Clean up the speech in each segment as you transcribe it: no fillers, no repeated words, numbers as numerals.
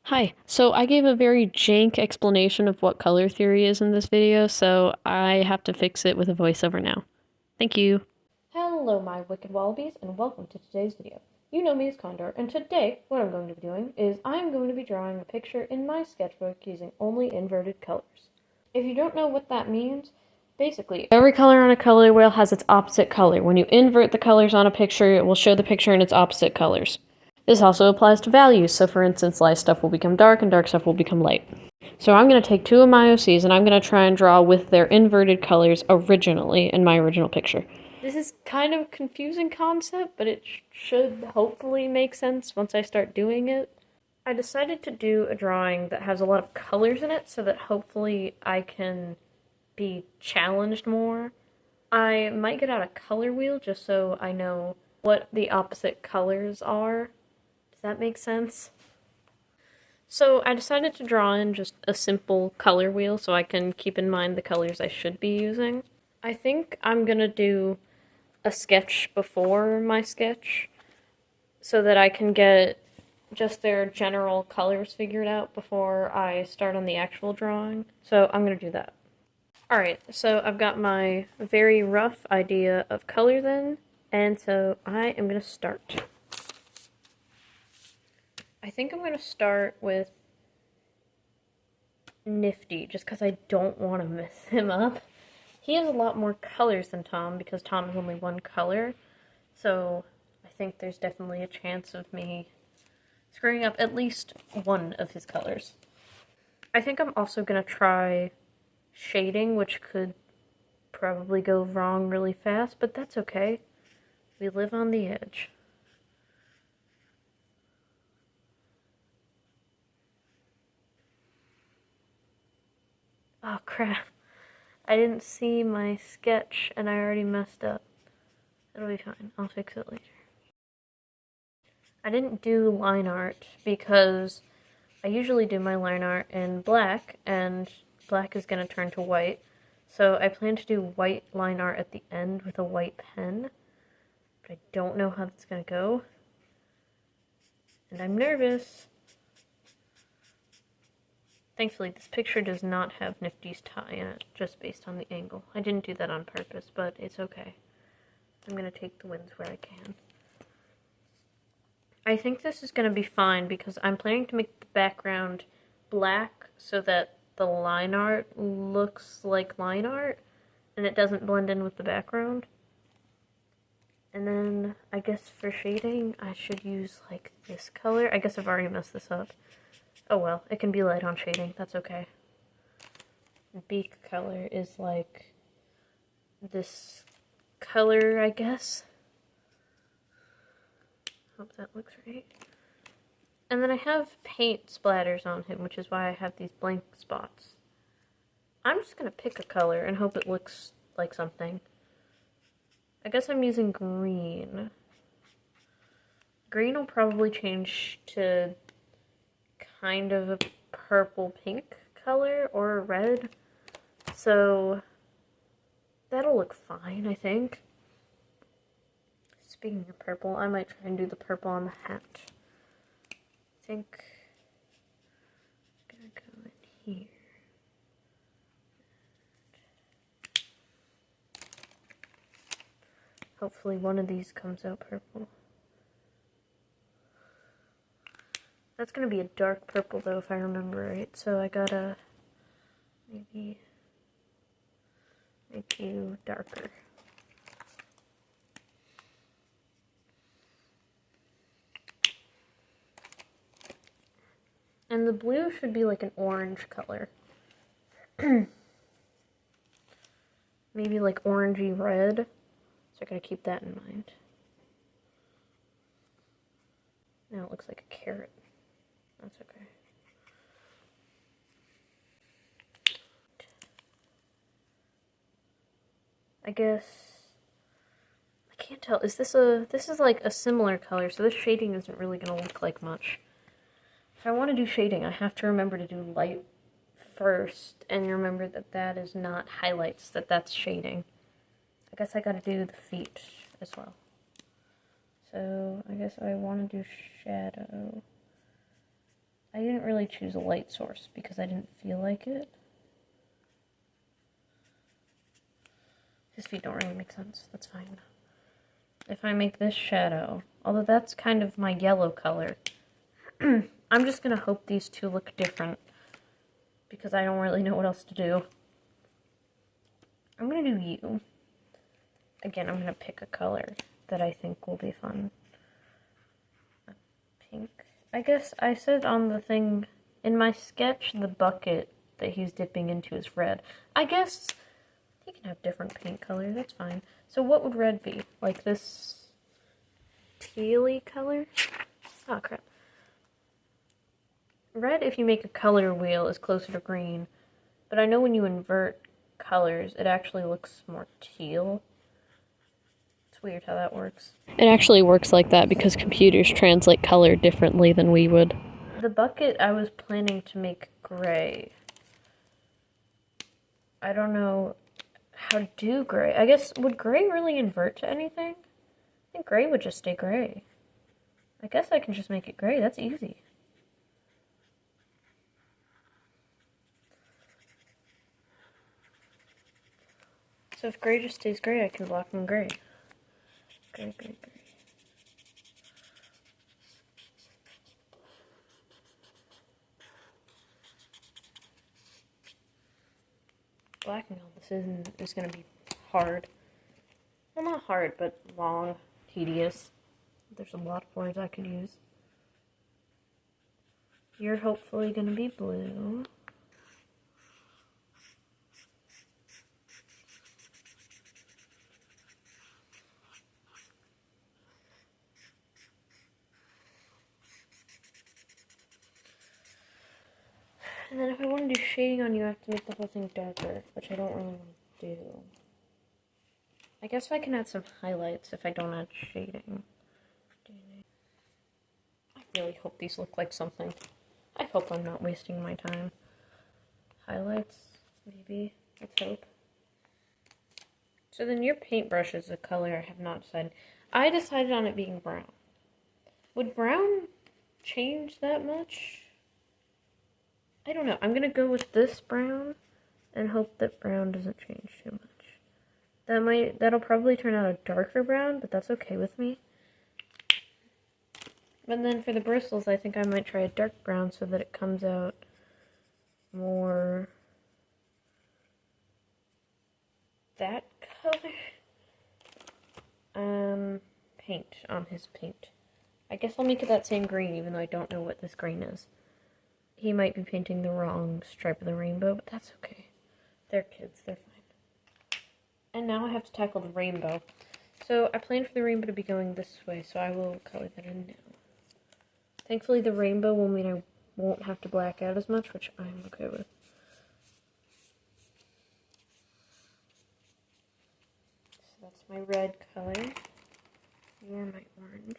Hi. So I gave a very jank explanation of what color theory is in this video, so I have to fix it with a voiceover now. Thank you. Hello, my wicked wallabies, and welcome to today's video. You know me as Condor, and today what I'm going to be doing is I'm going to be drawing a picture in my sketchbook using only inverted colors. If you don't know what that means, basically, every color on a color wheel has its opposite color. When you invert the colors on a picture, it will show the picture in its opposite colors. This also applies to values, so for instance, light stuff will become dark and dark stuff will become light. So I'm going to take two of my OCs and I'm going to try and draw with their inverted colors originally in my original picture. This is kind of a confusing concept, but it should hopefully make sense once I start doing it. I decided to do a drawing that has a lot of colors in it so that hopefully I can be challenged more. I might get out a color wheel just so I know what the opposite colors are. Does that make sense? So I decided to draw in just a simple color wheel so I can keep in mind the colors I should be using. I think I'm gonna do a sketch before my sketch so that I can get just their general colors figured out before I start on the actual drawing. So I'm gonna do that. Alright, so I've got my very rough idea of color then, and so I am gonna start. I think I'm gonna start with Nifty, just because I don't want to mess him up. He has a lot more colors than Tom, because Tom is only one color, so I think there's definitely a chance of me screwing up at least one of his colors. I think I'm also going to try shading, which could probably go wrong really fast, but that's okay. We live on the edge. Oh crap. I didn't see my sketch and I already messed up. It'll be fine. I'll fix it later. I didn't do line art because I usually do my line art in black, and black is going to turn to white. So I plan to do white line art at the end with a white pen, but I don't know how that's going to go. And I'm nervous. Thankfully, this picture does not have Nifty's tie in it, just based on the angle. I didn't do that on purpose, but it's okay. I'm going to take the wins where I can. I think this is going to be fine because I'm planning to make the background black so that the line art looks like line art and it doesn't blend in with the background. And then I guess for shading I should use like this color. I guess I've already messed this up. Oh well, it can be light on shading, that's okay. The beak color is like this color, I guess. Hope that looks right. And then I have paint splatters on him, which is why I have these blank spots. I'm just going to pick a color and hope it looks like something. I guess I'm using green. Green will probably change to kind of a purple-pink color or a red. So that'll look fine, I think. Speaking of purple, I might try and do the purple on the hat. I think I'm gonna go in here. Hopefully one of these comes out purple. That's gonna be a dark purple though, if I remember right. So I gotta maybe make you darker. And the blue should be like an orange color. Maybe like orangey red. So I gotta keep that in mind. Now it looks like a carrot. That's okay. I guess I can't tell. Is this is like a similar color, so this shading isn't really gonna look like much. If I want to do shading, I have to remember to do light first, and remember that that is not highlights, that's shading. I guess I gotta do the feet as well. So I guess I want to do shadow. I didn't really choose a light source because I didn't feel like it. His feet don't really make sense. That's fine. If I make this shadow, although that's kind of my yellow color, I'm just going to hope these two look different because I don't really know what else to do. I'm going to do you. Again, I'm going to pick a color that I think will be fun. Pink. I guess I said on the thing, in my sketch, the bucket that he's dipping into is red. I guess he can have different paint colors, that's fine. So what would red be? Like this tealy color? Oh, crap. Red, if you make a color wheel, is closer to green. But I know when you invert colors, it actually looks more teal. It's weird how that works. It actually works like that because computers translate color differently than we would. The bucket I was planning to make gray. I don't know how to do gray. I guess, would gray really invert to anything? I think gray would just stay gray. I guess I can just make it gray. That's easy. So if gray just stays gray, I can block in gray. Gray, gray, gray. Blacking all this is going to be hard. Well, not hard, but long, tedious. There's a lot of words I could use. You're hopefully going to be blue. And then if I want to do shading on you, I have to make the whole thing darker, which I don't really want to do. I guess I can add some highlights if I don't add shading. I really hope these look like something. I hope I'm not wasting my time. Highlights, maybe. Let's hope. So then your paintbrush is a color I have not decided. I decided on it being brown. Would brown change that much? I don't know. I'm going to go with this brown and hope that brown doesn't change too much. That'll probably turn out a darker brown, but that's okay with me. But then for the bristles, I think I might try a dark brown so that it comes out more that color. Paint on his paint. I guess I'll make it that same green, even though I don't know what this green is. He might be painting the wrong stripe of the rainbow, but that's okay. They're kids, they're fine. And now I have to tackle the rainbow. So I planned for the rainbow to be going this way, so I will color that in now. Thankfully the rainbow will mean I won't have to black out as much, which I'm okay with. So that's my red color. You're my orange.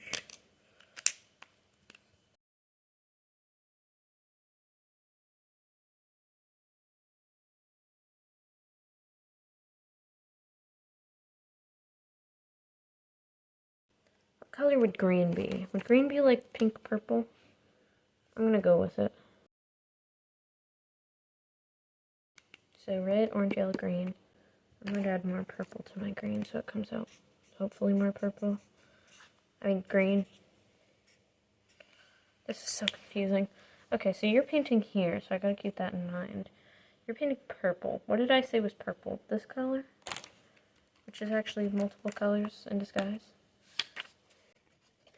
What color would green be? Would green be like pink purple? I'm gonna go with it. So red, orange, yellow, green. I'm gonna add more purple to my green so it comes out hopefully more purple. I mean green. This is so confusing. Okay, so you're painting here, so I gotta keep that in mind. You're painting purple. What did I say was purple? This color? Which is actually multiple colors in disguise.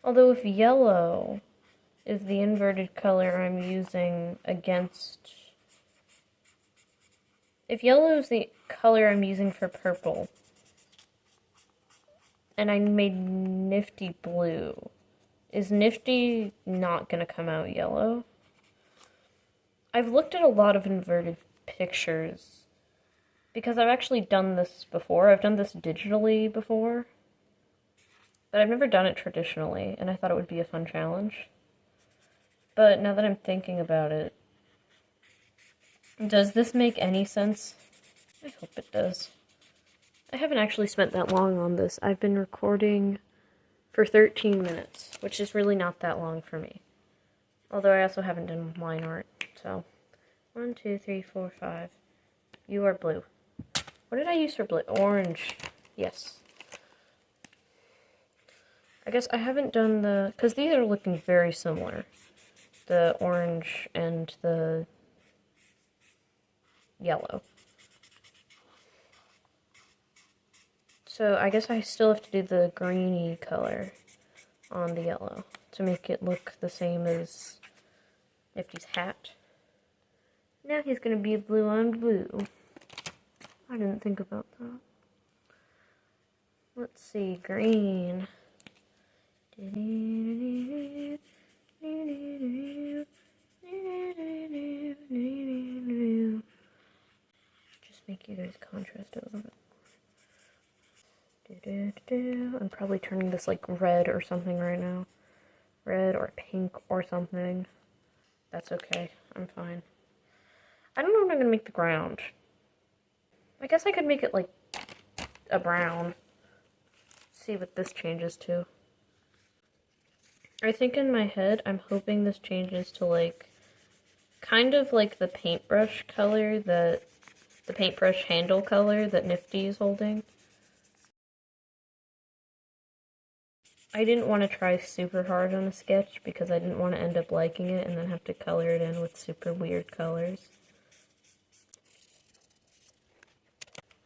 Although if yellow is the inverted color I'm using against... If yellow is the color I'm using for purple, and I made Nifty blue, is Nifty not going to come out yellow? I've looked at a lot of inverted pictures, because I've actually done this before. I've done this digitally before, but I've never done it traditionally, and I thought it would be a fun challenge. But now that I'm thinking about it, does this make any sense? I hope it does. I haven't actually spent that long on this. I've been recording for 13 minutes, which is really not that long for me. Although I also haven't done line art, so 1, 2, 3, 4, 5. You are blue. What did I use for blue? Orange. Yes. I guess I haven't done the... because these are looking very similar. The orange and the yellow. So I guess I still have to do the greeny color on the yellow to make it look the same as Nifty's hat. Now he's gonna be blue on blue. I didn't think about that. Let's see, green. Just make you guys contrast a little bit. I'm probably turning this like red or something right now. Red or pink or something. That's okay. I'm fine. I don't know what I'm gonna make the ground. I guess I could make it like a brown. See what this changes to. I think in my head, I'm hoping this changes to like, kind of like the paintbrush color that, the paintbrush handle color that Nifty is holding. I didn't want to try super hard on a sketch because I didn't want to end up liking it and then have to color it in with super weird colors.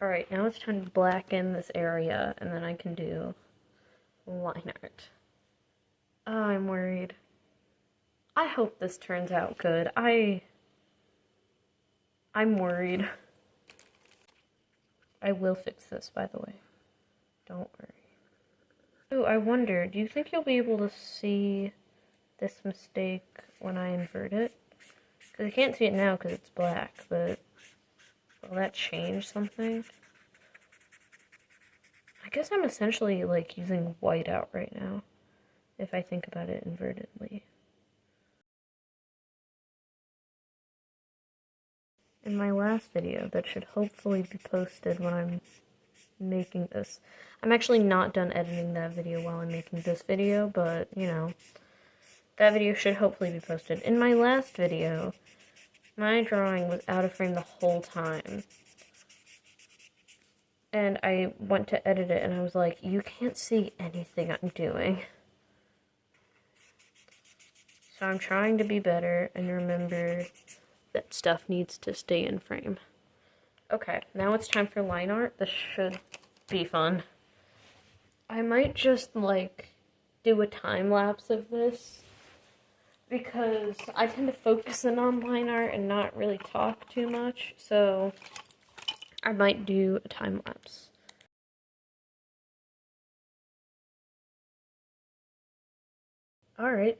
Alright, now it's time to blacken this area and then I can do line art. Oh, I'm worried. I hope this turns out good. I'm worried. I will fix this, by the way. Don't worry. Oh, I wonder, do you think you'll be able to see this mistake when I invert it? Because I can't see it now because it's black, but will that change something? I guess I'm essentially, like, using white out right now, if I think about it invertedly. In my last video, that should hopefully be posted when I'm making this. I'm actually not done editing that video while I'm making this video, but, you know, that video should hopefully be posted. In my last video, my drawing was out of frame the whole time. And I went to edit it and I was like, you can't see anything I'm doing. So I'm trying to be better and remember that stuff needs to stay in frame. Okay, now it's time for line art. This should be fun. I might just, like, do a time lapse of this because I tend to focus in on line art and not really talk too much, so I might do a time lapse. Alright.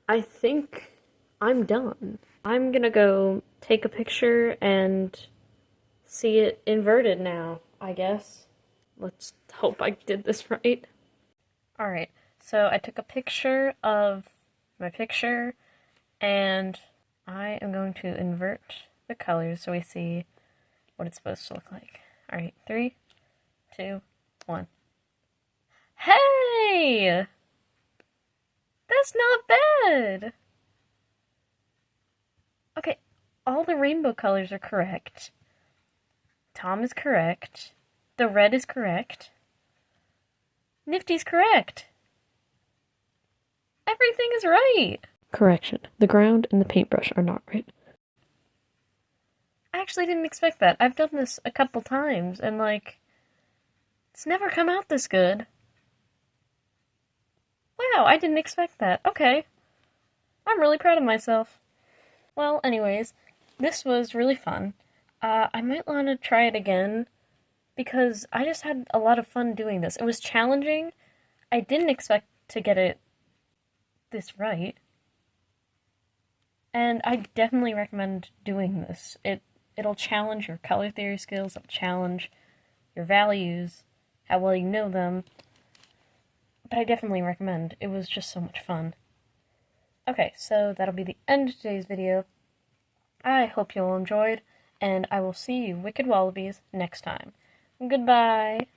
I think I'm done. I'm gonna go take a picture and see it inverted now, I guess. Let's hope I did this right. Alright, so I took a picture of my picture and I am going to invert the colors so we see what it's supposed to look like. Alright, 3, 2, 1. Hey! That's not bad! Okay, all the rainbow colors are correct. Tom is correct. The red is correct. Nifty's correct. Everything is right. Correction. The ground and the paintbrush are not right. I actually didn't expect that. I've done this a couple times, and, like, it's never come out this good. Wow, I didn't expect that. Okay. I'm really proud of myself. Well, anyways, this was really fun. I might want to try it again, because I just had a lot of fun doing this. It was challenging. I didn't expect to get it this right. And I definitely recommend doing this. It'll challenge your color theory skills, it'll challenge your values, how well you know them. But I definitely recommend. It was just so much fun. Okay, so that'll be the end of today's video. I hope you all enjoyed, and I will see you Wicked Wallabies next time. Goodbye!